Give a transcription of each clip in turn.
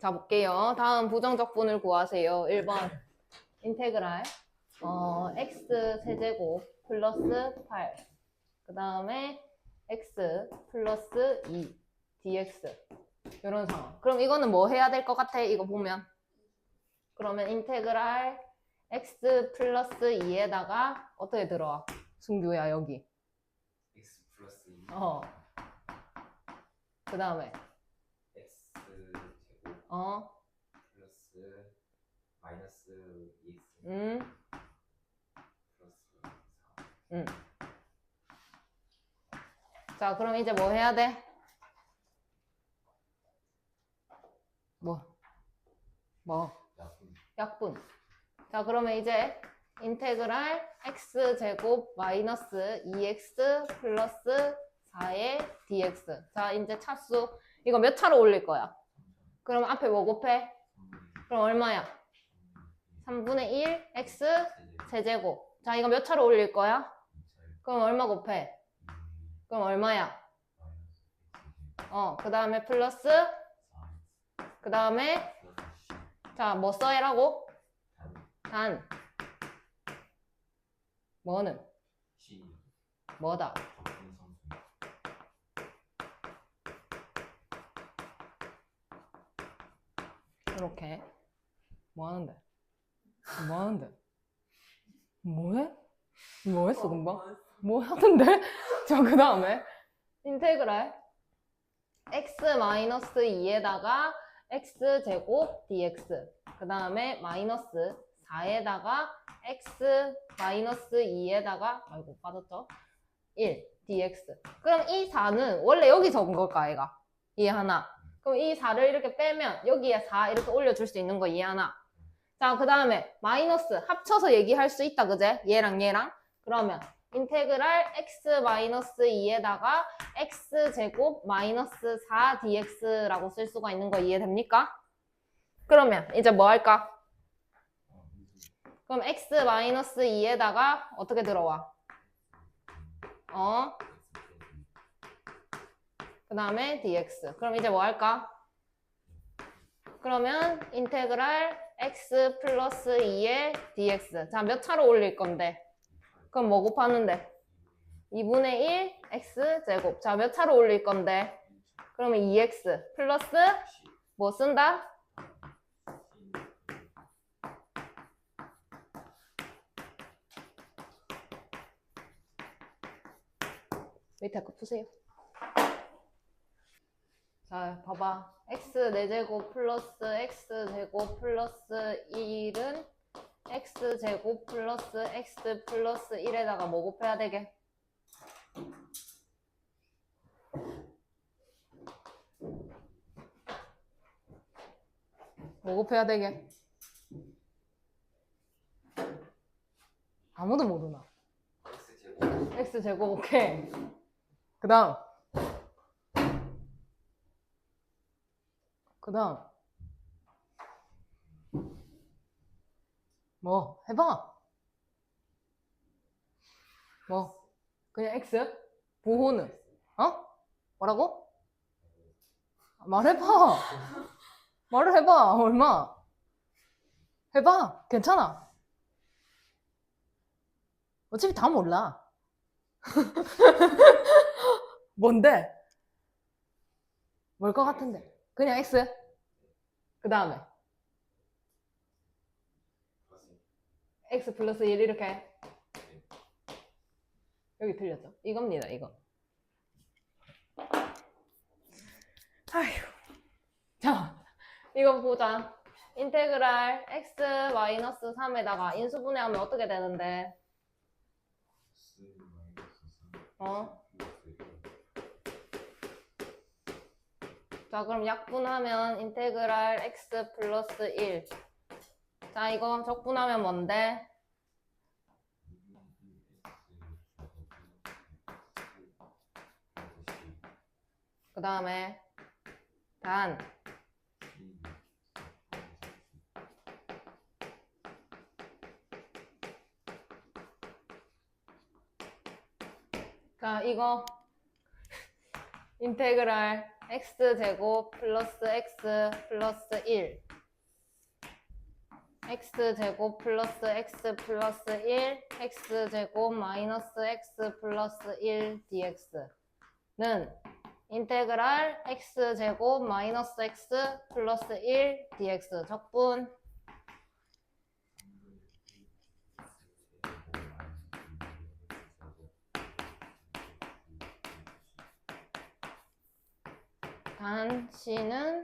자, 볼게요. 다음 부정적분을 구하세요. 1번. 인테그랄 x 세제곱 플러스 8. 그 다음에 x 플러스 2 dx. 이런 상황. 그럼 이거는 뭐 해야 될 것 같아? 이거 보면. 그러면 인테그랄 x 플러스 2에다가 어떻게 들어와? 승규야, 여기. x 플러스 2 그 다음에 x 제곱 플러스 마이너스 2x 플러스 4 자, 그럼 이제 뭐 해야 돼? 약분. 자, 그러면 이제 인테그랄 x제곱 마이너스 2x 플러스 4의 dx. 자, 이제 차수. 이거 몇 차로 올릴 거야? 그럼 앞에 뭐 곱해? 그럼 얼마야? 3분의 1 x 세제곱. 자, 이거 몇 차로 올릴 거야? 그럼 얼마 곱해? 그럼 얼마야? 그 다음에 플러스, 그 다음에 자, 뭐 써야라고? 단. 뭐는? 뭐다? 이렇게. 뭐 하는데? 뭐 하는데? 뭐해? 뭐 했어, 금방? 뭐 하던데? 자, 그 다음에 인테그랄 x-2에다가 x제곱 dx. 그 다음에 마이너스 4에다가 x-2에다가 아이고 빠졌죠? 1 dx. 그럼 이 4는 원래 여기 적은 걸까, 아이가? 이해하나? 그럼 이 4를 이렇게 빼면 여기에 4 이렇게 올려줄 수 있는 거 이해하나? 자, 그 다음에 마이너스 합쳐서 얘기할 수 있다, 그제? 얘랑 얘랑. 그러면 인테그랄 x-2에다가 x제곱 마이너스 4 dx라고 쓸 수가 있는 거 이해됩니까? 그러면 이제 뭐 할까? 그럼 x-2에다가 어떻게 들어와? 그 다음에 dx. 그럼 이제 뭐 할까? 그러면 인테그랄 x 플러스 2의 dx. 자, 몇 차로 올릴 건데? 그럼 뭐 곱하는데? 2분의 1 x제곱. 자, 몇 차로 올릴 건데? 그러면 2x 플러스 뭐 쓴다? 밑에 거 푸세요. 자, 봐봐. x 4제곱 플러스 x제곱 플러스 1은 x제곱 플러스 x 플러스 1에다가 뭐 곱해야 되게? 뭐 곱해야 되게? 아무도 모르나? x제곱 오케이. 그 다음 뭐 해봐. 뭐 그냥 x? 부호는? 뭐라고? 말해봐. 말을 해봐. 얼마? 해봐. 괜찮아. 어차피 다 몰라. 뭔데? 뭘 것 같은데? 그냥 x? 그 다음에 x 플러스 1 이렇게. 여기 틀렸죠? 이겁니다, 이거. 아휴. 자, 이거 보자. 인테그랄 x-3에다가 인수분해하면 어떻게 되는데? 자, 그럼 약분하면 인테그랄 x 플러스 1. 자, 이거 적분하면 뭔데? 그 다음에 단. 자, 이거 인테그랄 x제곱 플러스 x 플러스 1 x제곱 플러스 x 플러스 1 x제곱 마이너스 x 플러스 1 dx는 인테그랄 x제곱 마이너스 x 플러스 1 dx 적분 단 C는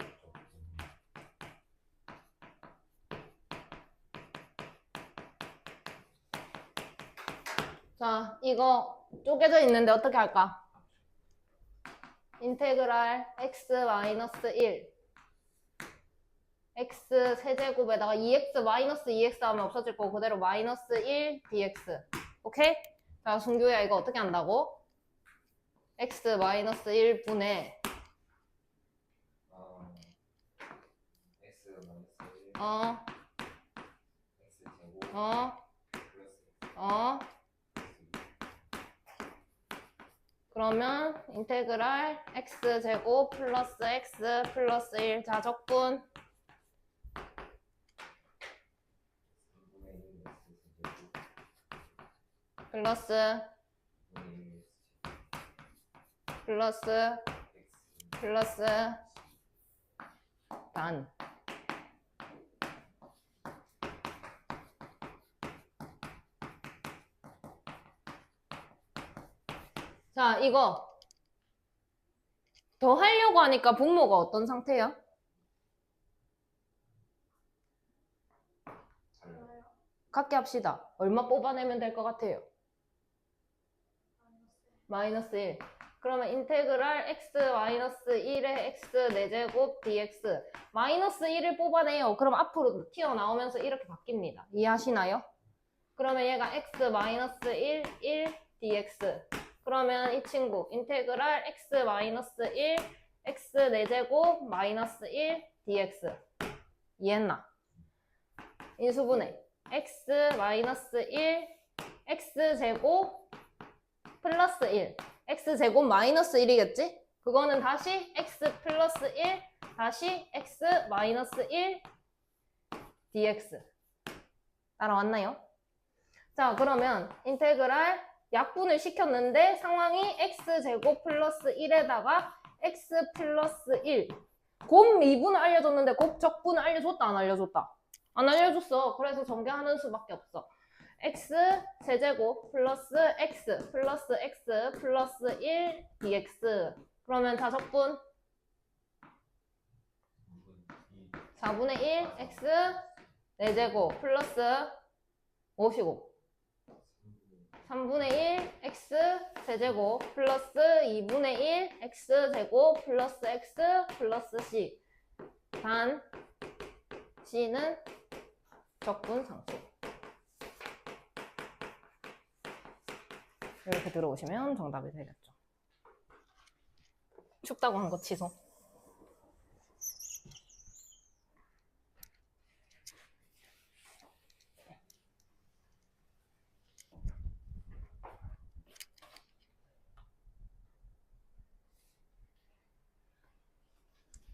자, 이거 쪼개져 있는데 어떻게 할까? 인테그랄 x 마이너스 1 x 세제곱에다가 2x 마이너스 2x 하면 없어질 거고 그대로 마이너스 1 dx 오케이? 자, 순규야 이거 어떻게 한다고? x 마이너스 1분의 x 마이너스 1 어, x 제곱 어, 플러스 어 그러면 인테그랄 x제곱 플러스 x 플러스 1 자적분 3분의 1 x 제곱 플러스 3분의 1 플러스 x 플러스 단 자, 이거 더 하려고 하니까 분모가 어떤 상태야? 달라요. 같게 합시다. 얼마 뽑아내면 될 것 같아요? 마이너스 1. 그러면 인테그랄 x 마이너스 1의 x 4제곱 dx 마이너스 1을 뽑아내요. 그럼 앞으로 튀어나오면서 이렇게 바뀝니다. 이해하시나요? 그러면 얘가 x 마이너스 1, 1 dx 그러면 이 친구 인테그랄 x 마이너스 1 x 4제곱 마이너스 1 dx 이해했나? 인수분해 x 마이너스 1 x제곱 플러스 1 x제곱 마이너스 1이겠지? 그거는 다시 x 플러스 1 다시 x 마이너스 1 dx 따라왔나요? 자, 그러면 인테그랄 약분을 시켰는데 상황이 x제곱 플러스 1에다가 x 플러스 1 곱 미분을 알려줬는데 곱 적분을 알려줬다 안 알려줬다? 안 알려줬어. 그래서 전개하는 수밖에 없어. x 세제곱 플러스 x 플러스 x 플러스 1 dx 그러면 자적분 4분의 1 x 4제곱 플러스 55 3분의 1 x 세제곱 플러스 2분의 1 x 제곱 플러스 x 플러스 c 단 c는 적분 상수 이렇게 들어오시면 정답이 되겠죠. 춥다고 한 거 취소.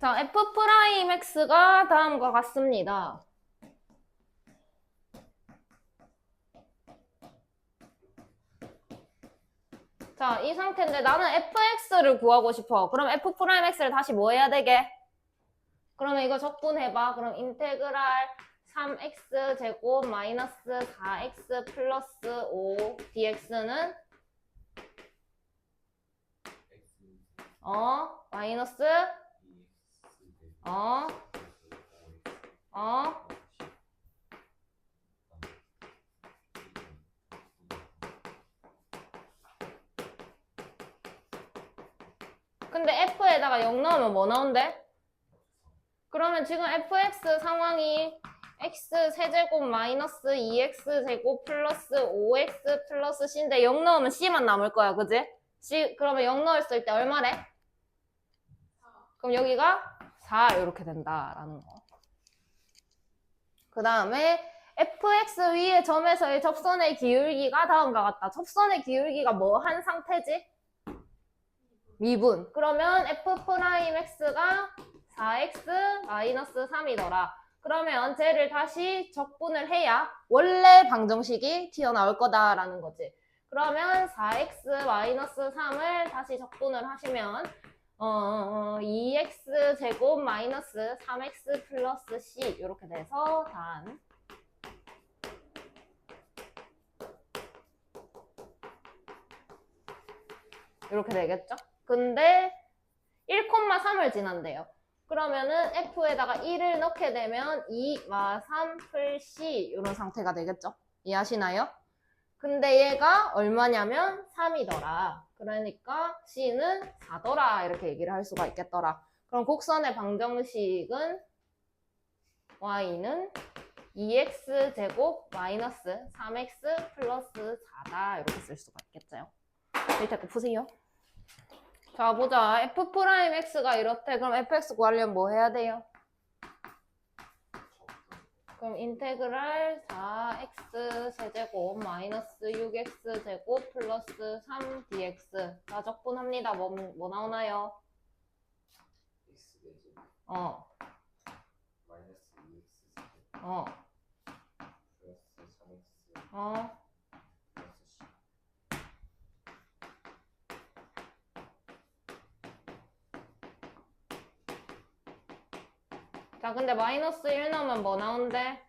자, f'x가 다음과 같습니다. 자, 이 상태인데 나는 fx를 구하고 싶어. 그럼 f'x를 다시 뭐 해야 되게? 그러면 이거 적분해봐. 그럼 인테그랄 3x 제곱 마이너스 4x 플러스 5 dx는 마이너스 근데 f에다가 0 넣으면 뭐 나온대? 그러면 지금 fx 상황이 x 세제곱 마이너스 2x 제곱 플러스 5x 플러스 c인데 0 넣으면 c만 남을 거야, 그지? c 그러면 0 넣었을 때 얼마래? 그럼 여기가 4 이렇게 된다라는 거. 그 다음에 fx 위의 점에서의 접선의 기울기가 다음과 같다. 접선의 기울기가 뭐 한 상태지? 미분. 그러면 f'x가 4x 마이너스 3이더라. 그러면 쟤를 다시 적분을 해야 원래 방정식이 튀어나올 거다라는 거지. 그러면 4x 마이너스 3을 다시 적분을 하시면 2x 제곱 마이너스 3x 플러스 c 이렇게 돼서 단 이렇게 되겠죠? 근데 1,3을 지난대요. 그러면은 f에다가 1을 넣게 되면 2, 마, 3, 풀, c 이런 상태가 되겠죠? 이해하시나요? 근데 얘가 얼마냐면 3이더라. 그러니까 c는 4더라 이렇게 얘기를 할 수가 있겠더라. 그럼 곡선의 방정식은 y는 2x 제곱 마이너스 3x 플러스 4다 이렇게 쓸 수가 있겠죠. 밑에 거 푸세요. 자 보자. f'x가 이렇대. 그럼 fx 구하려면 뭐 해야 돼요? 그럼 인테그랄 4x 세제곱 마이너스 6x 제곱 플러스 3dx. 자 적분합니다. 뭐 나오나요? x 대제 마이너스 2x 플러스 3x 플러스 c. 자 근데 마이너스 1 넣으면 뭐 나온대?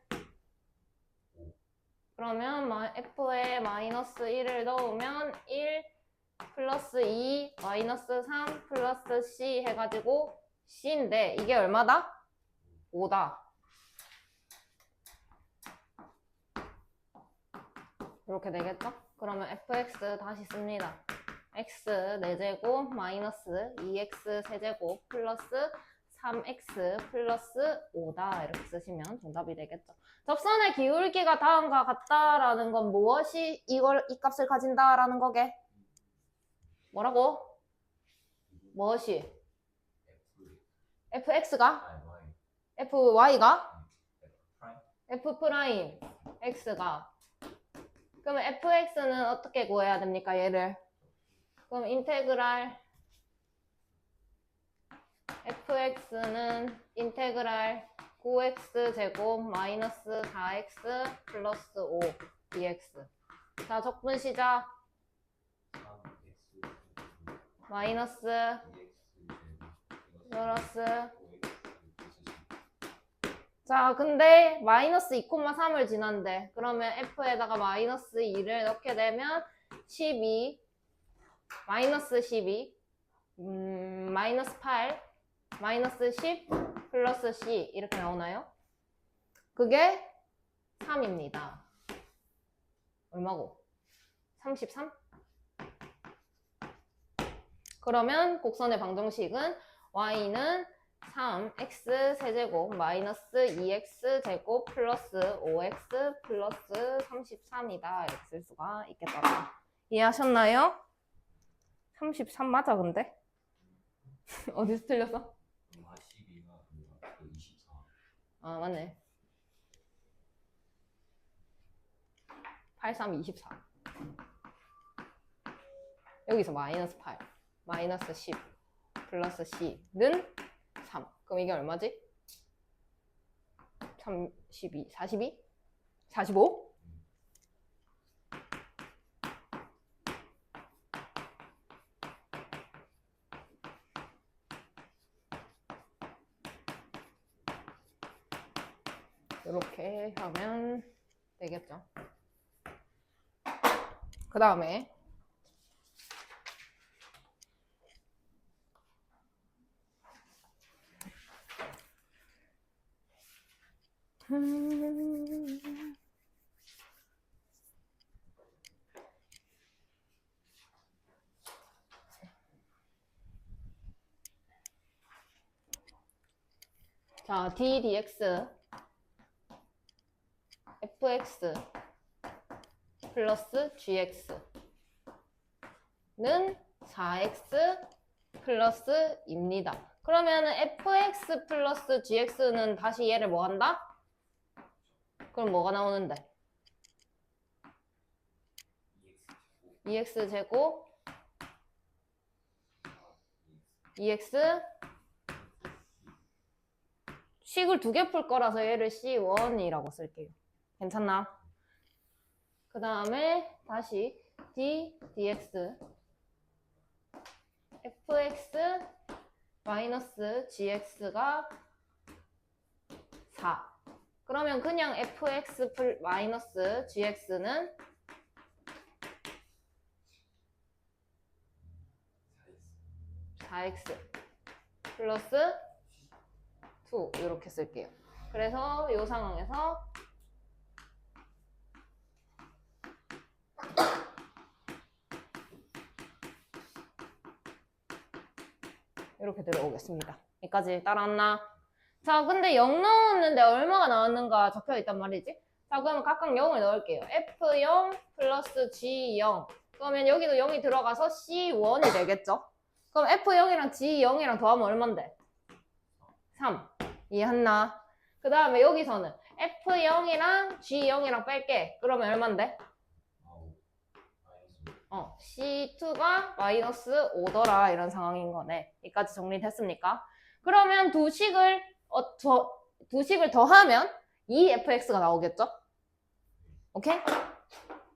그러면 f에 마이너스 1을 넣으면 1 플러스 2 마이너스 3 플러스 c 해가지고 c인데 이게 얼마다? 5다. 이렇게 되겠죠? 그러면 fx 다시 씁니다. x 4제곱 마이너스 2x 세제곱 플러스 3x 플러스 5다 이렇게 쓰시면 정답이 되겠죠. 접선의 기울기가 다음과 같다라는 건 무엇이 이 값을 가진다라는 거게? 뭐라고? 무엇이? fx가? fy가? f 프라임 x가. 그러면 fx는 어떻게 구해야 됩니까? 얘를. 그럼 인테그랄 fx는 인테그랄 9x 제곱 마이너스 4x 플러스 5 dx. 자 적분 시작. 마이너스 플러스. 자 근데 마이너스 2,3을 지난대. 그러면 f에다가 마이너스 2를 넣게 되면 12 마이너스 12 마이너스 8 마이너스 10 플러스 c 이렇게 나오나요? 그게 3입니다. 얼마고? 33? 그러면 곡선의 방정식은 y는 3x 세제곱 마이너스 2x 제곱 플러스 5x 플러스 33이다 이렇게 쓸 수가 있겠다. 이해하셨나요? 33 맞아 근데? 어디서 틀렸어? 42가 24. 아 맞네. 83, 24. 여기서 마이너스 8, 마이너스 10, 플러스 c는 3. 그럼 이게 얼마지? 32, 42? 45? 이렇게 하면 되겠죠. 그 다음에 자, d dx fx 플러스 gx는 4x 플러스입니다. 그러면은 fx 플러스 gx는 다시 얘를 뭐 한다? 그럼 뭐가 나오는데? 2x 제곱 2x 식을 2개 풀 거라서 얘를 C1이라고 쓸게요. 괜찮나? 그 다음에 다시 d dx fx 마이너스 gx가 4. 그러면 그냥 fx 마이너스 gx는 4x 플러스 2 이렇게 쓸게요. 그래서 이 상황에서 이렇게 들어오겠습니다. 여기까지 따라왔나? 자, 근데 0 넣었는데 얼마가 나왔는가 적혀 있단 말이지? 자, 그러면 각각 0을 넣을게요. F0 플러스 G0. 그러면 여기도 0이 들어가서 C1이 되겠죠? 그럼 F0이랑 G0이랑 더하면 얼만데? 3. 이해했나? 그 다음에 여기서는 F0이랑 G0이랑 뺄게. 그러면 얼만데? C2가 마이너스 5더라 이런 상황인 거네. 여기까지 정리됐습니까? 그러면 두 식을 더하면 2fx가 나오겠죠? 오케이?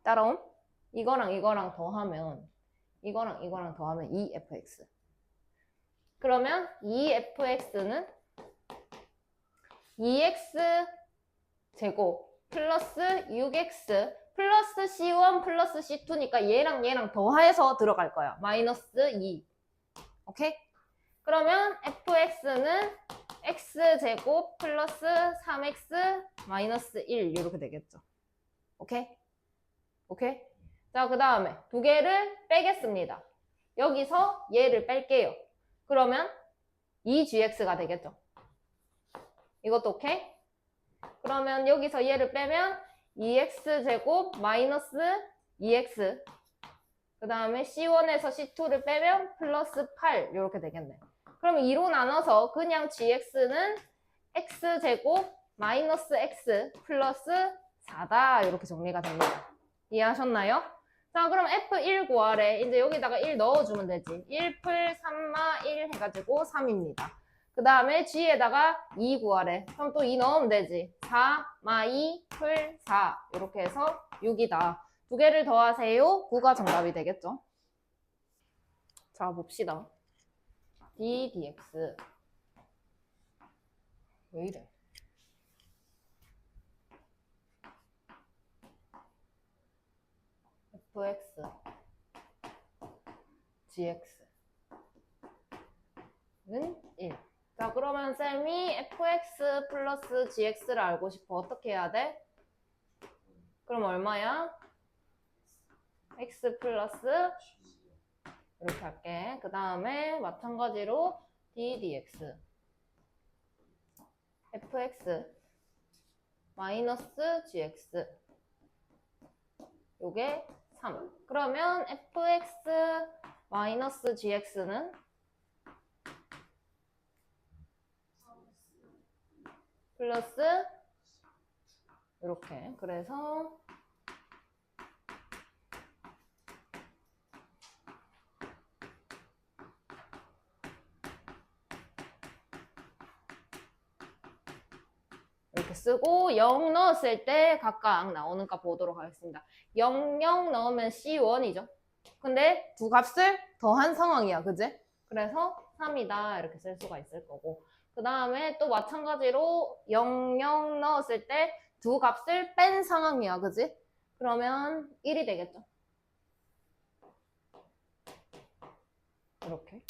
따라옴? 이거랑 이거랑 더하면 이거랑 이거랑 더하면 2fx. 그러면 2fx는 2x 제곱 플러스 6x 플러스 C1 플러스 C2니까 얘랑 얘랑 더해서 들어갈 거야. 마이너스 2. 오케이? 그러면 fx는 x제곱 플러스 3x 마이너스 1 이렇게 되겠죠. 오케이? 오케이? 자, 그 다음에 두 개를 빼겠습니다. 여기서 얘를 뺄게요. 그러면 2gx가 되겠죠. 이것도 오케이? 그러면 여기서 얘를 빼면 2x제곱 마이너스 2x 그 다음에 C1에서 C2를 빼면 플러스 8 이렇게 되겠네. 그러면 2로 나눠서 그냥 gx는 x제곱 마이너스 x 플러스 4다 이렇게 정리가 됩니다. 이해하셨나요? 자, 그럼 F1 구하래. 이제 여기다가 1 넣어주면 되지. 1풀 3마 1 해가지고 3입니다. 그 다음에 G에다가 2 구하래. 그럼 또 2 넣으면 되지. 4, 마 2, 풀 4. 이렇게 해서 6이다. 두 개를 더하세요. 9가 정답이 되겠죠. 자, 봅시다. d dx. 왜 이래? fx gx는 1. 자, 그러면 쌤이 fx 플러스 gx를 알고 싶어. 어떻게 해야 돼? 그럼 얼마야? x 플러스 이렇게 할게. 그 다음에 마찬가지로 d dx fx 마이너스 gx 요게 3. 그러면 fx 마이너스 gx는 플러스 이렇게. 그래서 이렇게 쓰고 0 넣었을 때 각각 나오는 값 보도록 하겠습니다. 0, 0 넣으면 C1이죠. 근데 두 값을 더한 상황이야. 그지? 그래서 3이다 이렇게 쓸 수가 있을 거고 그 다음에 또 마찬가지로 0, 0 넣었을 때 두 값을 뺀 상황이야. 그지? 그러면 1이 되겠죠. 이렇게.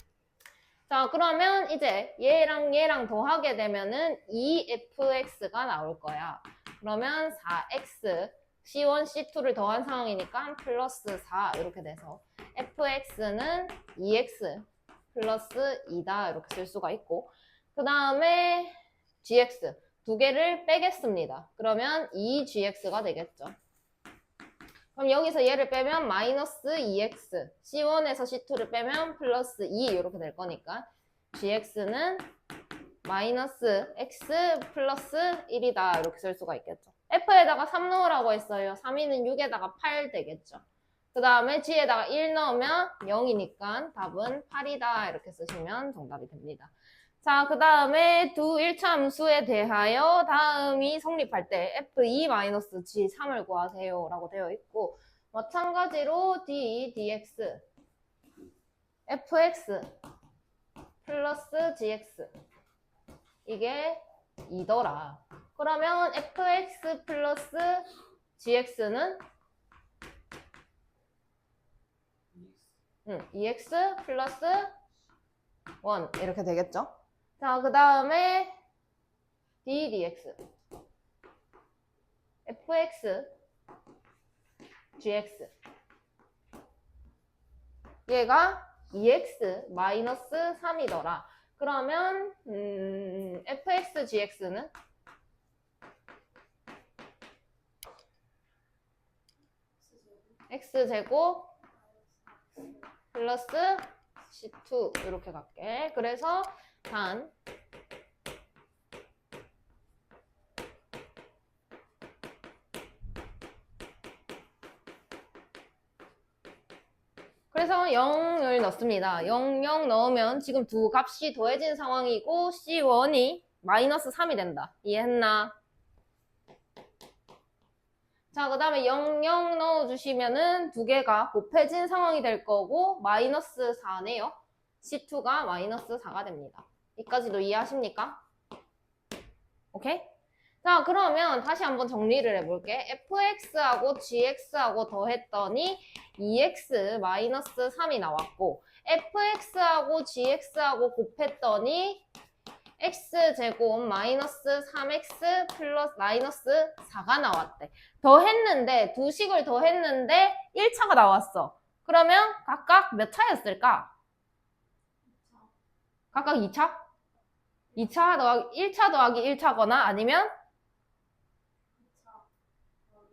자, 그러면 이제 얘랑 얘랑 더하게 되면은 2fx가 나올 거야. 그러면 4x, c1, c2를 더한 상황이니까 플러스 4 이렇게 돼서 fx는 2x 플러스 2다 이렇게 쓸 수가 있고 그 다음에 gx 두 개를 빼겠습니다. 그러면 2gx가 되겠죠. 그럼 여기서 얘를 빼면 마이너스 2x C1에서 C2를 빼면 플러스 2 이렇게 될 거니까 gx는 마이너스 x 플러스 1이다 이렇게 쓸 수가 있겠죠. f에다가 3 넣으라고 했어요. 3위는 6에다가 8 되겠죠. 그 다음에 g에다가 1 넣으면 0이니까 답은 8이다. 이렇게 쓰시면 정답이 됩니다. 자, 그 다음에 두 1차 함수에 대하여 다음이 성립할 때 f2-g3을 구하세요 라고 되어 있고, 마찬가지로 d, dx, fx 플러스 gx 이게 2더라. 그러면 fx 플러스 gx는 2x 플러스 1 이렇게 되겠죠? 자, 그 다음에 d, dx fx gx 얘가 2x 마이너스 3이더라. 그러면 fx gx는 x제곱 플러스 c2 이렇게 갈게. 그래서 단 그래서 0을 넣습니다. 0, 0 넣으면 지금 두 값이 더해진 상황이고 C1이 마이너스 3이 된다. 이해했나? 자, 그 다음에 0, 0 넣어주시면은 두 개가 곱해진 상황이 될 거고 마이너스 4네요. C2가 마이너스 4가 됩니다. 여기까지도 이해하십니까? 오케이? 자, 그러면 다시 한번 정리를 해볼게. fx하고 gx하고 더했더니 2x 마이너스 3이 나왔고 fx하고 gx하고 곱했더니 x제곱 마이너스 3x 플러스 마이너스 4가 나왔대. 더했는데 두 식을 더했는데 1차가 나왔어. 그러면 각각 몇 차였을까? 각각 2차? 2차 더하기 1차 더하기 1차거나 아니면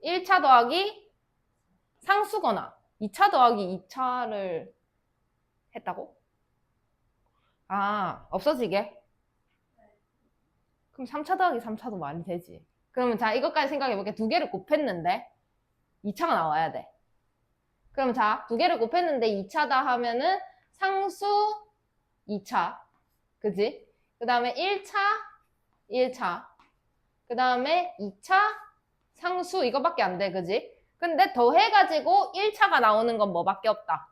1차 더하기 상수거나 2차 더하기 2차를 했다고? 아, 없어지게? 그럼 3차 더하기 3차도 많이 되지. 그러면 자, 이것까지 생각해볼게. 두 개를 곱했는데 2차가 나와야 돼. 그럼 자, 두 개를 곱했는데 2차다 하면은 상수 2차. 그지? 그 다음에 1차, 1차. 그 다음에 2차, 상수 이거밖에 안 돼. 그지? 근데 더해가지고 1차가 나오는 건 뭐밖에 없다.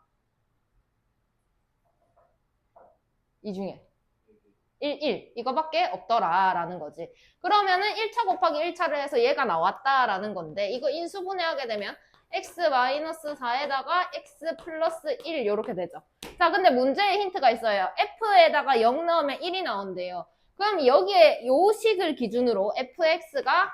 이 중에. 1 이거밖에 없더라 라는 거지. 그러면은 1차 곱하기 1차를 해서 얘가 나왔다라는 건데 이거 인수분해하게 되면 x-4에다가 x 플러스 1 이렇게 되죠. 자, 근데 문제에 힌트가 있어요. f에다가 0 넣으면 1이 나온대요. 그럼 여기에 요 식을 기준으로 fx가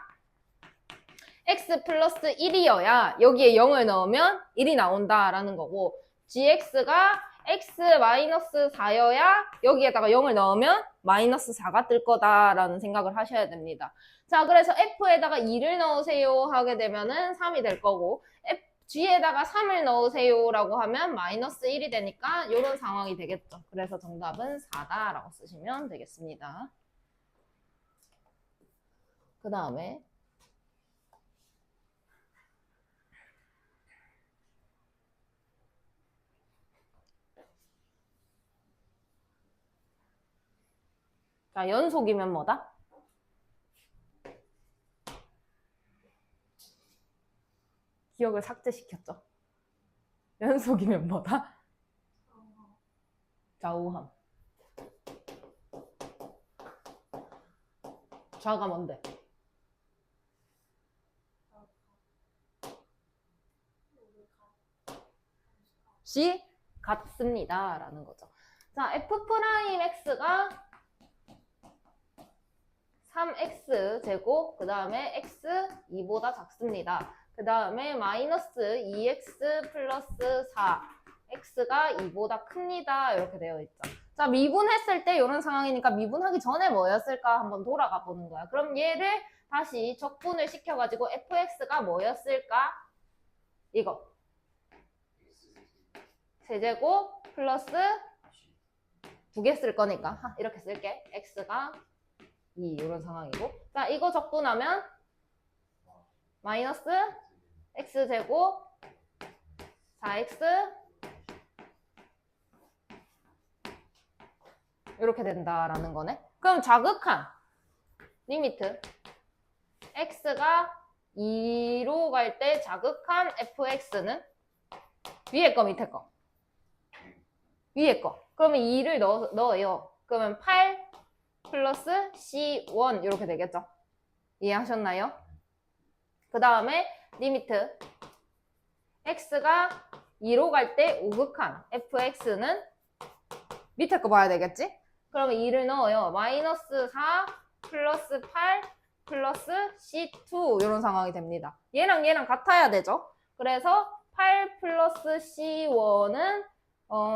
x 플러스 1이어야 여기에 0을 넣으면 1이 나온다라는 거고 gx가 x 마이너스 4여야 여기에다가 0을 넣으면 마이너스 4가 뜰 거다라는 생각을 하셔야 됩니다. 자, 그래서 f에다가 2를 넣으세요 하게 되면은 3이 될 거고 g에다가 3을 넣으세요 라고 하면 마이너스 1이 되니까 이런 상황이 되겠죠. 그래서 정답은 4다 라고 쓰시면 되겠습니다. 그 다음에 자, 연속이면 뭐다? 기억을 삭제시켰죠. 연속이면 뭐다? 좌우함. 좌가 뭔데? C 같습니다 라는 거죠. 자, f'x가 3x 제곱 그 다음에 x 2보다 작습니다. 그 다음에 마이너스 2x 플러스 4 x가 2보다 큽니다. 이렇게 되어 있죠. 자, 미분했을 때 이런 상황이니까 미분하기 전에 뭐였을까 한번 돌아가 보는 거야. 그럼 얘를 다시 적분을 시켜가지고 fx가 뭐였을까? 이거 세제곱 플러스 두 개 쓸 거니까 이렇게 쓸게. x가 2 이런 상황이고 자, 이거 적분하면 마이너스 x제곱 4x 이렇게 된다라는 거네. 그럼 자극한 리미트 x가 2로 갈 때 자극한 fx는 위에 거 밑에 거? 위에 거. 그러면 2를 넣어요. 그러면 8 플러스 c1 이렇게 되겠죠. 이해하셨나요? 그 다음에 리미트 x가 2로 갈 때 우극한 fx는 밑에 거 봐야 되겠지? 그러면 2를 넣어요. 마이너스 4 플러스 8 플러스 c2 이런 상황이 됩니다. 얘랑 얘랑 같아야 되죠? 그래서 8 플러스 c1은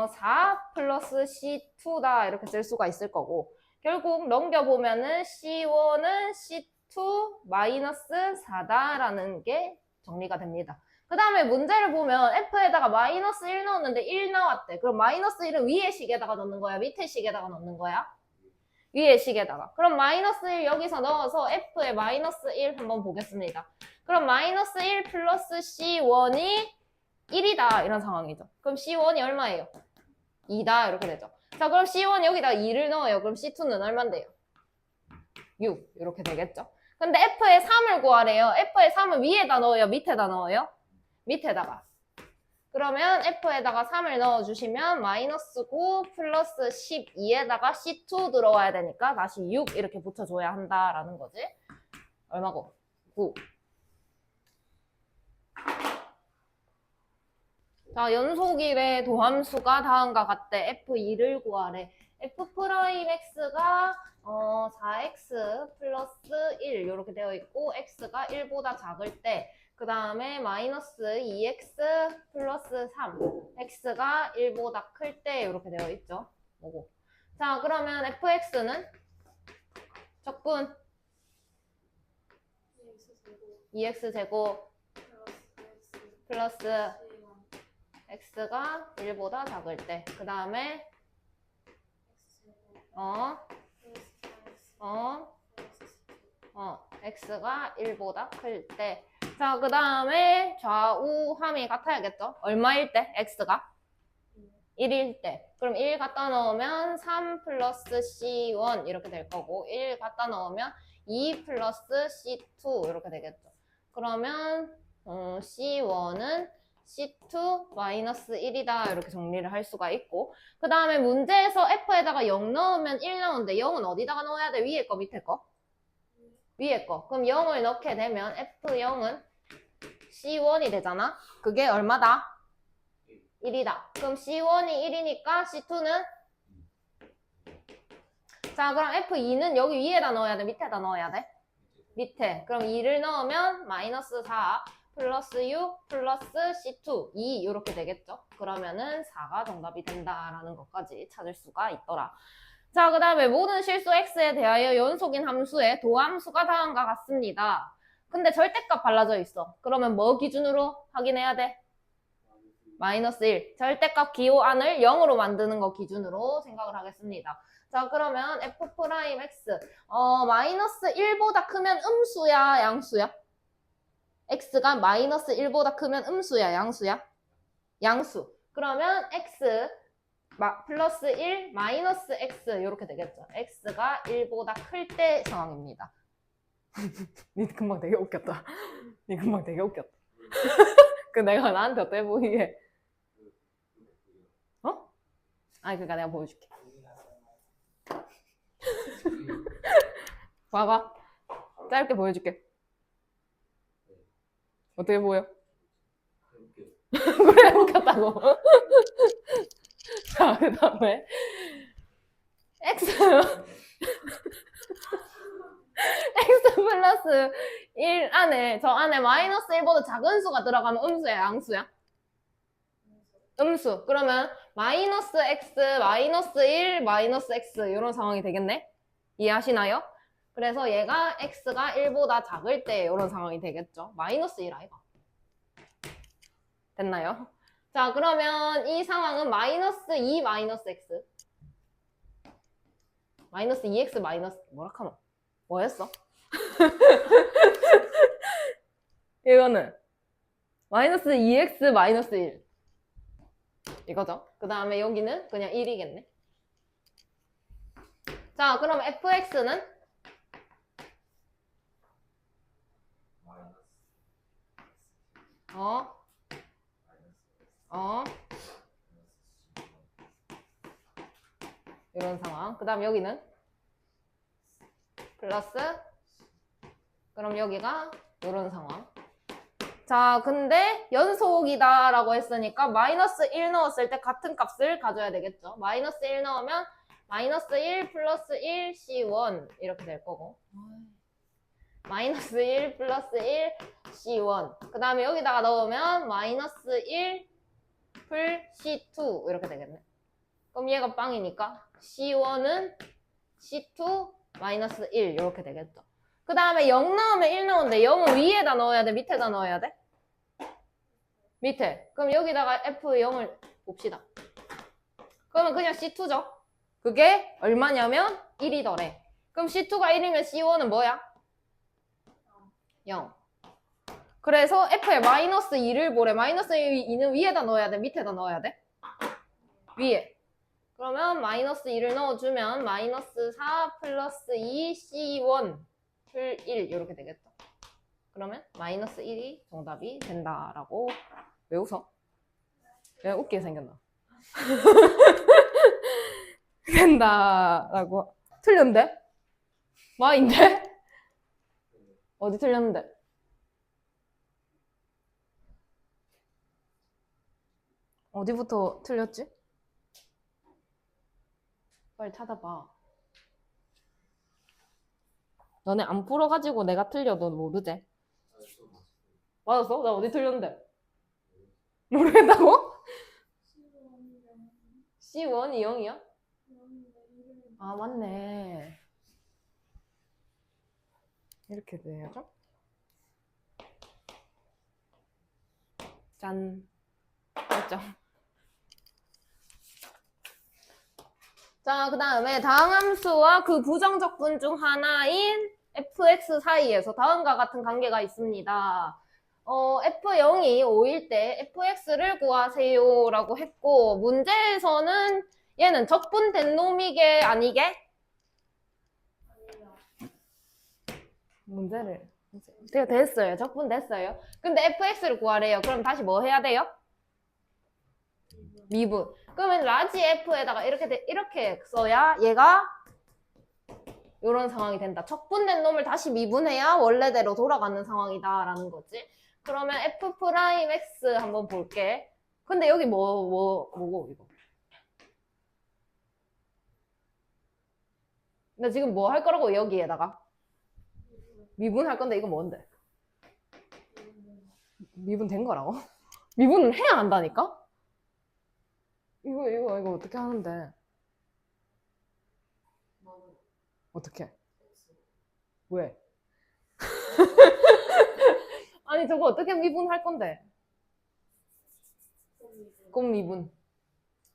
4 플러스 c2다 이렇게 쓸 수가 있을 거고 결국 넘겨보면은 c1은 c2 마이너스 4다라는 게 정리가 됩니다. 그 다음에 문제를 보면 f에다가 마이너스 1 넣었는데 1 나왔대. 그럼 마이너스 1은 위의 식에다가 넣는 거야? 밑의 식에다가 넣는 거야? 위의 식에다가. 그럼 마이너스 1 여기서 넣어서 f의 마이너스 1 한번 보겠습니다. 그럼 마이너스 1 플러스 c1이 1이다 이런 상황이죠. 그럼 c1이 얼마예요? 2다 이렇게 되죠. 자 그럼 c1 여기다 2를 넣어요. 그럼 c2는 얼만데요? 6 이렇게 되겠죠. 근데 f의 3을 구하래요. f의 3은 위에다 넣어요? 밑에다 넣어요? 밑에다가. 그러면 f에다가 3을 넣어주시면 마이너스 9 플러스 12에다가 c2 들어와야 되니까 다시 6 이렇게 붙여줘야 한다라는 거지. 얼마고? 9. 자, 연속일의 도함수가 다음과 같대. f2를 구하래. f'x가 4x 플러스 1 이렇게 되어 있고 x가 1보다 작을 때 그 다음에 마이너스 2x 플러스 3 x가 1보다 클 때 이렇게 되어 있죠. 뭐고. 자 그러면 fx는 적분 2x제곱 플러스 x가 1보다 작을 때 그 다음에 x가 1보다 클 때 자, 그 다음에 좌우함이 같아야겠죠? 얼마일 때? x가? 1일 때. 그럼 1 갖다 넣으면 3 플러스 c1 이렇게 될 거고 1 갖다 넣으면 2 플러스 c2 이렇게 되겠죠. 그러면 c1은 c2 마이너스 1이다 이렇게 정리를 할 수가 있고 그 다음에 문제에서 f에다가 0 넣으면 1 나오는데 0은 어디다가 넣어야 돼? 위에 거 밑에 거? 위에 거. 그럼 0을 넣게 되면 f0은 c1이 되잖아. 그게 얼마다? 1이다. 그럼 c1이 1이니까 c2는? 자 그럼 f2는 여기 위에다 넣어야 돼? 밑에다 넣어야 돼? 밑에. 그럼 2를 넣으면 마이너스 4 플러스 6 플러스 c2 2 이렇게 되겠죠. 그러면은 4가 정답이 된다라는 것까지 찾을 수가 있더라. 자, 그 다음에 모든 실수 x에 대하여 연속인 함수의 도함수가 다음과 같습니다. 근데 절대값 발라져 있어. 그러면 뭐 기준으로 확인해야 돼? 마이너스 1. 절대값 기호안을 0으로 만드는 거 기준으로 생각을 하겠습니다. 자, 그러면 f'x. 마이너스 1보다 크면 음수야, 양수야? x가 마이너스 1보다 크면 음수야, 양수야? 양수. 그러면 x 플러스 1 마이너스 x 이렇게 되겠죠. x가 1보다 클 때 상황입니다. 니 금방 되게 웃겼다. 니 금방 되게 웃겼다. 그 내가 나한테 어때 보이게? 어? 아니 그니까 내가 보여줄게. 봐봐. 짧게 보여줄게. 어떻게 보여? 그래 웃겼다고. 자, 그 다음에 x 플러스 1 안에 저 안에 마이너스 1보다 작은 수가 들어가면 음수야, 양수야? 음수. 그러면 마이너스 x, 마이너스 1, 마이너스 x 이런 상황이 되겠네? 이해하시나요? 그래서 얘가 x가 1보다 작을 때 이런 상황이 되겠죠. 마이너스 1 아이가. 됐나요? 자, 그러면 이 상황은 마이너스 2 마이너스 x 마이너스 2x 마이너스 뭐라 카노? 뭐였어? 이거는 마이너스 2x 마이너스 1 이거죠. 그 다음에 여기는 그냥 1이겠네. 자, 그럼 fx는 마이너스 어, 어, 이런 상황. 그 다음 여기는 플러스, 그럼 여기가 이런 상황. 자, 근데 연속이다 라고 했으니까 마이너스 1 넣었을 때 같은 값을 가져야 되겠죠. 마이너스 1 넣으면 마이너스 1 플러스 1 C1 이렇게 될 거고, 마이너스 1 플러스 1 C1, 그 다음에 여기다가 넣으면 마이너스 1 풀 C2 이렇게 되겠네. 그럼 얘가 빵이니까 C1은 C2 마이너스 1 이렇게 되겠죠. 그 다음에 0 넣으면 1 넣었는데 0은 위에다 넣어야 돼? 밑에다 넣어야 돼? 밑에. 그럼 여기다가 F0을 봅시다. 그러면 그냥 C2죠. 그게 얼마냐면 1이더래. 그럼 C2가 1이면 C1은 뭐야? 0. 그래서 F에 마이너스 2를 보래. 마이너스 2는 위에다 넣어야 돼? 밑에다 넣어야 돼? 위에. 그러면 마이너스 2를 넣어주면 마이너스 4 플러스 2 C1 풀 1 이렇게 되겠죠. 그러면 마이너스 1이 정답이 된다라고. 왜 웃어? 왜 웃기게 생겼나? 된다라고. 틀렸는데? 마인데? 어디 틀렸는데? 어디부터 틀렸지? 빨리 찾아봐. 너네 안 풀어가지고 내가 틀려도 모르지? 맞았어? 나 어디 틀렸는데? 모르겠다고? C1이 0이야? 아, 맞네. 이렇게 돼야죠? 짠. 됐죠? 자, 그 다음에 다항함수와 그 부정적분 중 하나인 fx 사이에서 다음과 같은 관계가 있습니다. f0이 5일 때 fx를 구하세요 라고 했고, 문제에서는 얘는 적분된 놈이게 아니게? 문제를 됐어요. 적분됐어요. 근데 fx를 구하래요. 그럼 다시 뭐 해야 돼요? 미분. 그러면 라지 f에다가 이렇게 써야 얘가 이런 상황이 된다. 적분된 놈을 다시 미분해야 원래대로 돌아가는 상황이다라는 거지. 그러면 f'(x) 한번 볼게. 근데 여기 뭐고 이거? 근데 지금 뭐 할 거라고 여기에다가? 미분할 건데 이거 뭔데? 미분된 거라고? 미분은 해야 한다니까? 이거 어떻게 하는데? 어떻게? 왜? 아니 저거 어떻게 미분할 건데? 곱 미분.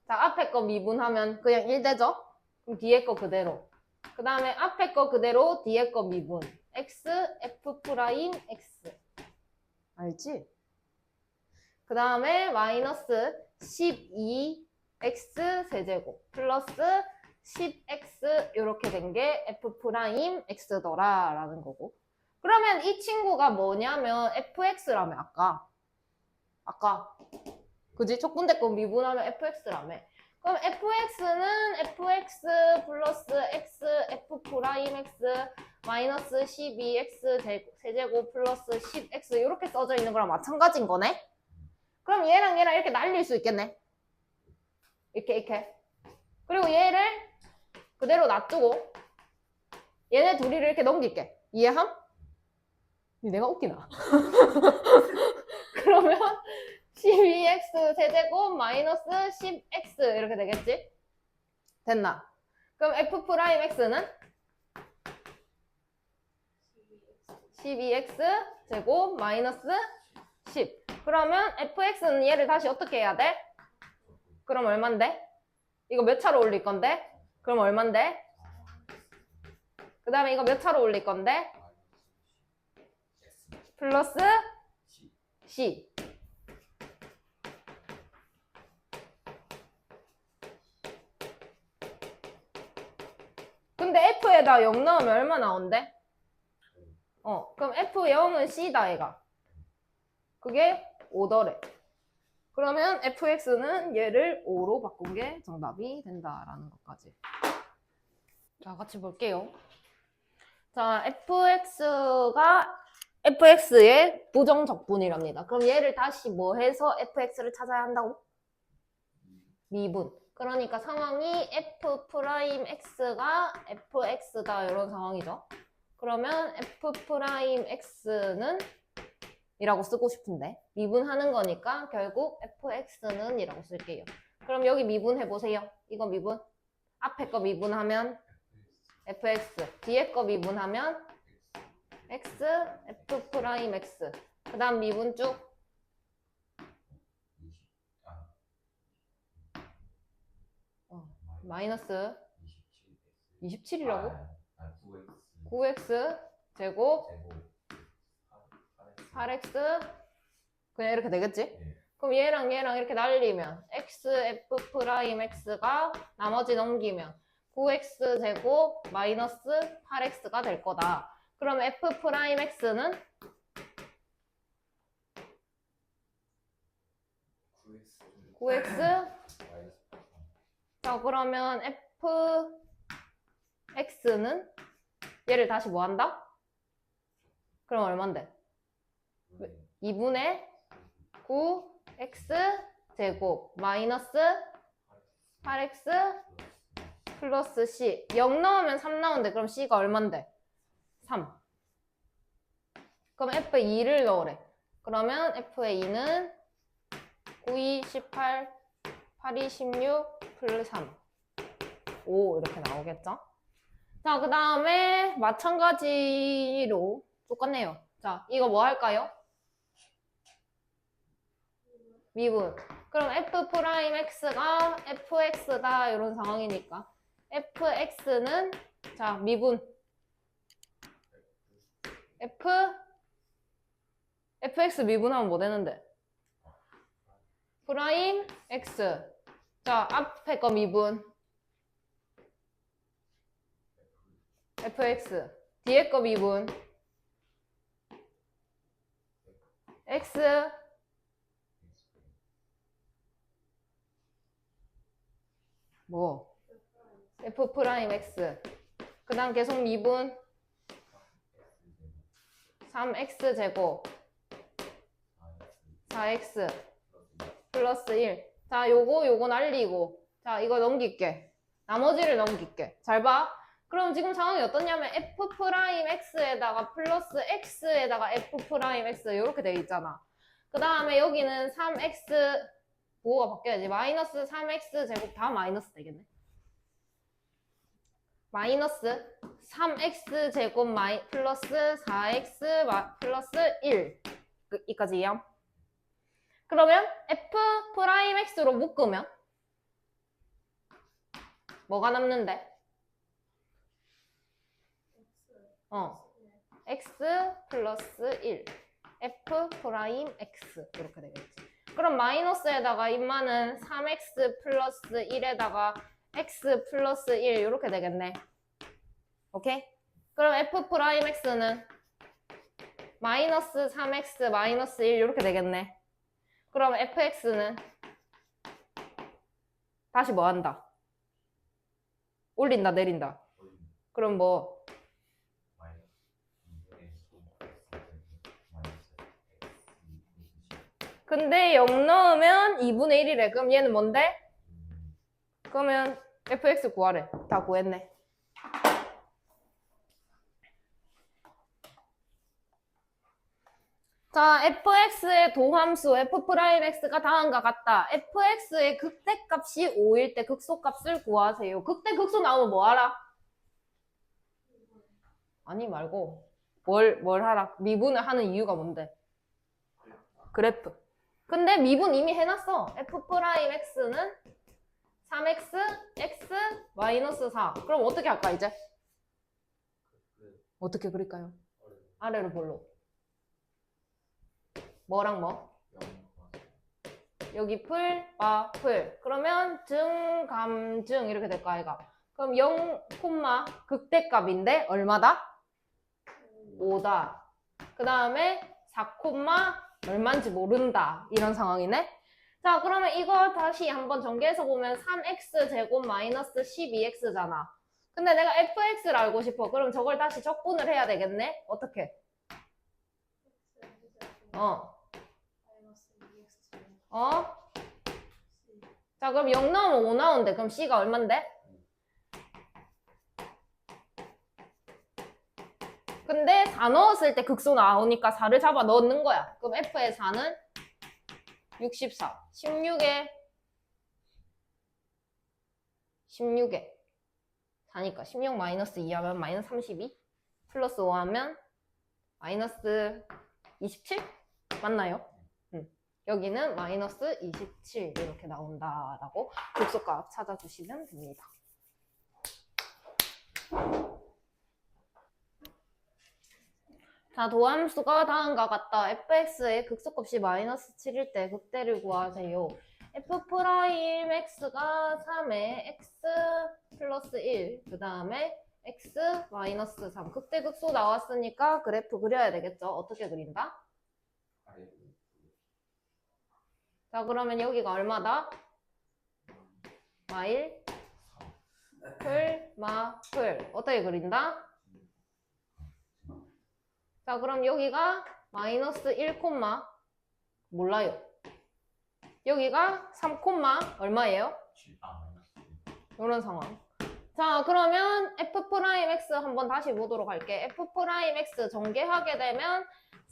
자, 앞에 거 미분하면 그냥 1 되죠? 그럼 뒤에 거 그대로. 그 다음에 앞에 거 그대로 뒤에 거 미분. x, f'(x). 알지? 그 다음에 마이너스 12x 세제곱 플러스 10x 이렇게 된 게 f'x더라 라는 거고. 그러면 이 친구가 뭐냐면 fx라며 아까 그지? 적분됐건 미분하면 fx라며. 그럼 fx는 fx 플러스 x f'x 마이너스 12x 세제곱 플러스 10x 이렇게 써져 있는 거랑 마찬가지인 거네? 그럼 얘랑 이렇게 날릴 수 있겠네? 이렇게. 그리고 얘를 그대로 놔두고 얘네 둘이를 이렇게 넘길게. 이해함? 내가 웃기나? 그러면 12x 세제곱 마이너스 10x 이렇게 되겠지? 됐나? 그럼 f'x는 12x 제곱 마이너스 10. 그러면 fx는 얘를 다시 어떻게 해야 돼? 그럼 얼만데? 이거 몇 차로 올릴 건데? 그럼 얼만데? 그 다음에 이거 몇 차로 올릴 건데? 플러스 C. F에다 0 넣으면 얼마 나온대? 그럼 F0은 C다, 얘가. 그게 5더래. 그러면 fx는 얘를 5로 바꾼 게 정답이 된다라는 것까지. 자, 같이 볼게요. 자, fx의 부정적분이랍니다. 그럼 얘를 다시 뭐 해서 fx를 찾아야 한다고? 미분. 그러니까 상황이 f'x가 fx다 이런 상황이죠. 그러면 f'x는 이라고 쓰고 싶은데 미분하는 거니까 결국 fx는 이라고 쓸게요. 그럼 여기 미분해보세요. 이거 미분. 앞에 거 미분하면 fx, 뒤에 거 미분하면 x, f'x. 그 다음 미분 쭉. 마이너스 27이라고? 9x 제곱 8x 그냥 이렇게 되겠지? 그럼 얘랑 이렇게 날리면 x, f'x가 나머지 넘기면 9x 제곱 마이너스 8x가 될 거다. 그럼 f'x는 9x 자 그러면 fx는 얘를 다시 뭐 한다? 그럼 얼만데? 2분의 9x 제곱 마이너스 8x 플러스 c 0 넣으면 3 나오는데 그럼 c가 얼만데? 3 그럼 f에 2를 넣으래. 그러면 f의 2는 9, 2, 18 8, 2, 16 플러스 3 5 이렇게 나오겠죠? 자, 그 다음에 마찬가지로 똑같네요. 자, 이거 뭐 할까요? 미분. 그럼 f'x가 fx다 이런 상황이니까 fx는 자 미분 fx 미분하면 뭐 되는데? 프라임 x 자 앞에 거 미분 fx 뒤에 거 미분 x 뭐 f'x 그 다음 계속 미분 3x 제곱 4x 플러스 1 자 요거 날리고 자 이거 넘길게 나머지를 넘길게 잘 봐. 그럼 지금 상황이 어떻냐면 f'x에다가 플러스 x에다가 f'x 이렇게 돼 있잖아. 그 다음에 여기는 3x 뭐가 바뀌어야지. 마이너스 3x 제곱 다 마이너스 되겠네. 마이너스 3x 제곱 플러스 4x 플러스 1 이까지 이해함? 그러면 f'x로 묶으면 뭐가 남는데? x 플러스 1 f'x 이렇게 되겠지. 그럼 마이너스에다가 임마는 3x 플러스 1에다가 x 플러스 1 이렇게 되겠네. 오케이? 그럼 f'x는 마이너스 3x 마이너스 1 이렇게 되겠네. 그럼 fx는 다시 뭐 한다? 올린다 내린다. 그럼 뭐 근데 0 넣으면 2분의 1이래. 그럼 얘는 뭔데? 그러면 fx 구하래. 다 구했네. 자, fx의 도함수 f'x가 다음과 같다. fx의 극대값이 5일 때 극소값을 구하세요. 극대 극소 나오면 뭐 하라? 아니 말고 뭘 하라? 미분을 하는 이유가 뭔데? 그래프. 근데 미분 이미 해놨어. f'x는 3x, x, 마이너스 4. 그럼 어떻게 할까 이제? 어떻게 그릴까요? 아래로 볼로. 뭐랑 뭐? 여기 풀, 바, 풀. 그러면 증, 감, 증 이렇게 될까 아이가? 그럼 0, 극대값인데 얼마다? 5다. 그 다음에 4, 얼마인지 모른다. 이런 상황이네. 자, 그러면 이거 다시 한번 전개해서 보면 3x 제곱 마이너스 12x잖아. 근데 내가 fx를 알고 싶어. 그럼 저걸 다시 적분을 해야 되겠네? 어떻게? 자, 그럼 0 나오면 5 나오는데 그럼 c가 얼만데? 근데 4 넣었을 때 극소 나오니까 4를 잡아 넣는 거야. 그럼 f의 4는 64. 16에 4니까 16 마이너스 2 하면 마이너스 32 플러스 5 하면 마이너스 27? 맞나요? 여기는 마이너스 27 이렇게 나온다라고 극소값 찾아주시면 됩니다. 자, 도함수가 다음과 같다. fx의 극소값이 마이너스 7일 때 극대를 구하세요. f'x가 3에 x 플러스 1, 그 다음에 x 마이너스 3. 극대 극소 나왔으니까 그래프 그려야 되겠죠? 어떻게 그린다? 자, 그러면 여기가 얼마다? 마일, 풀, 마, 풀. 어떻게 그린다? 자, 그럼 여기가 마이너스 1, 몰라요. 여기가 3, 얼마예요? 이런 상황. 자, 그러면 f'x 한번 다시 보도록 할게. f'x 전개하게 되면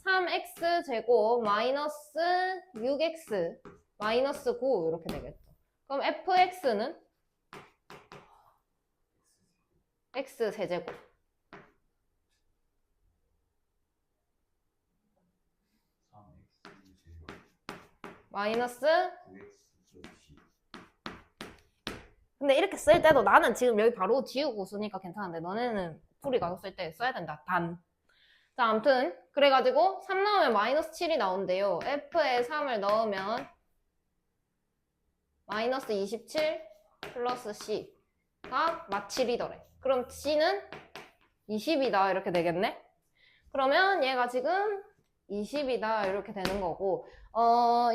3x 제곱 마이너스 6x 마이너스 9 이렇게 되겠죠. 그럼 fx는 x 세제곱 마이너스 근데 이렇게 쓸 때도 나는 지금 여기 바로 지우고 쓰니까 괜찮은데 너네는 풀이 가서 쓸 때 써야 된다. 단. 자, 아무튼 그래가지고 3 넣으면 마이너스 7이 나온대요. f에 3을 넣으면 마이너스 27 플러스 c가 마7이더래. 그럼 c는 20이다 이렇게 되겠네. 그러면 얘가 지금 20이다 이렇게 되는 거고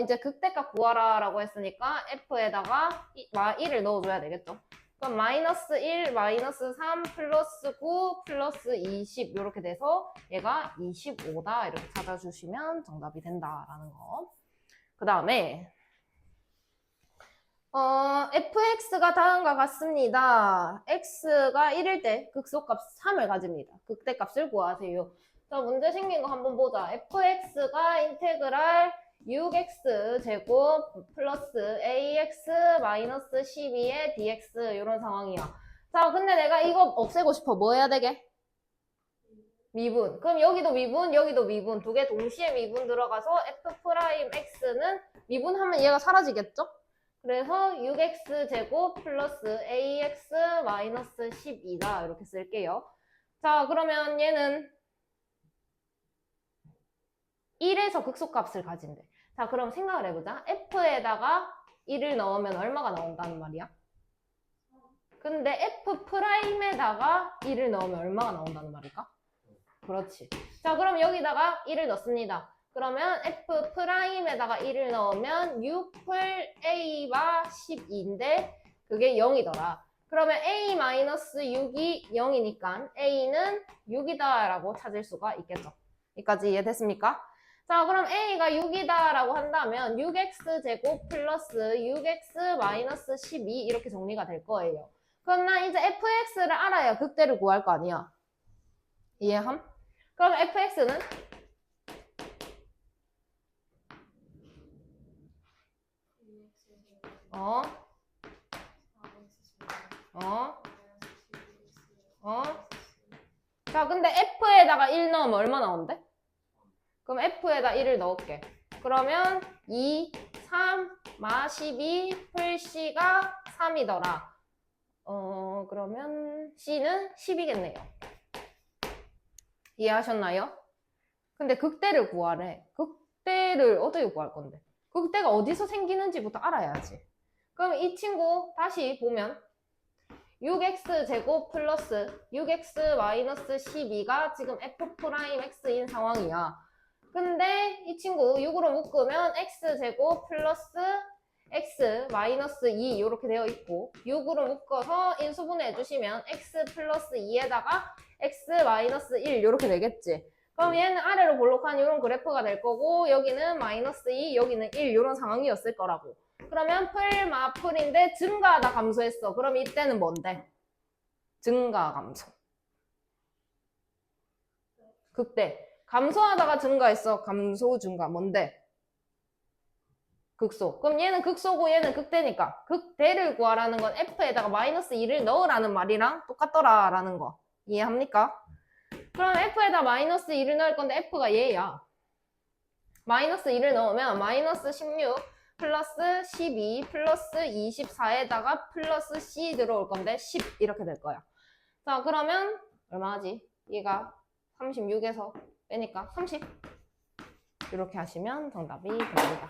이제 극대값 구하라 라고 했으니까 f에다가 1을 넣어줘야 되겠죠. 그럼 마이너스 1, 마이너스 3, 플러스 9, 플러스 20 이렇게 돼서 얘가 25다 이렇게 찾아주시면 정답이 된다라는 거. 그 다음에 fx가 다음과 같습니다. x가 1일 때 극소값 3을 가집니다. 극대값을 구하세요. 자, 문제 생긴 거 한번 보자. fx가 인테그랄 6x 제곱 플러스 ax 마이너스 12의 dx 이런 상황이야. 자, 근데 내가 이거 없애고 싶어. 뭐 해야 되게? 미분. 그럼 여기도 미분, 여기도 미분. 두 개 동시에 미분 들어가서 f'x는 미분하면 얘가 사라지겠죠? 그래서 6x 제곱 플러스 ax 마이너스 12다 이렇게 쓸게요. 자, 그러면 얘는 1에서 극소값을 가진대. 자, 그럼 생각을 해보자. f에다가 1을 넣으면 얼마가 나온다는 말이야? 근데 f'에다가 1을 넣으면 얼마가 나온다는 말일까? 그렇지. 자, 그럼 여기다가 1을 넣습니다. 그러면 f'에다가 1을 넣으면 6풀 a가 12인데 그게 0이더라. 그러면 a-6이 0이니까 a는 6이다 라고 찾을 수가 있겠죠. 여기까지 이해됐습니까? 자, 그럼 a가 6이다 라고 한다면 6x제곱 플러스 6x 마이너스 12 이렇게 정리가 될 거예요. 그럼 나 이제 fx를 알아야 극대를 구할 거 아니야. 이해함? 그럼 fx는 자, 근데 f에다가 1 넣으면 얼마 나온대? 그럼 f에다 1을 넣을게. 그러면 2, 3, 마 12, 풀 c가 3이더라. 그러면 c는 10이겠네요. 이해하셨나요? 근데 극대를 구하래. 극대를 어떻게 구할 건데? 극대가 어디서 생기는지부터 알아야지. 그럼 이 친구 다시 보면 6x제곱 플러스 6x 마이너스 12가 지금 f'x인 상황이야. 근데 이 친구 6으로 묶으면 x제곱 플러스 x 마이너스 2 이렇게 되어 있고 6으로 묶어서 인수분해 해주시면 x 플러스 2에다가 x 마이너스 1 이렇게 되겠지. 그럼 얘는 아래로 볼록한 이런 그래프가 될 거고 여기는 마이너스 2 여기는 1 이런 상황이었을 거라고. 그러면 풀인데 증가하다 감소했어. 그럼 이때는 뭔데? 증가 감소. 극대. 감소하다가 증가했어. 감소 증가. 뭔데? 극소. 그럼 얘는 극소고 얘는 극대니까 극대를 구하라는 건 f에다가 마이너스 2를 넣으라는 말이랑 똑같더라라는 거. 이해합니까? 그럼 f에다 마이너스 2를 넣을 건데 f가 얘야. 마이너스 2를 넣으면 마이너스 16 플러스 12 플러스 24에다가 플러스 c 들어올 건데 10 이렇게 될 거야. 자 그러면 얼마 하지? 얘가 36에서 빼니까 30 이렇게 하시면 정답이 됩니다.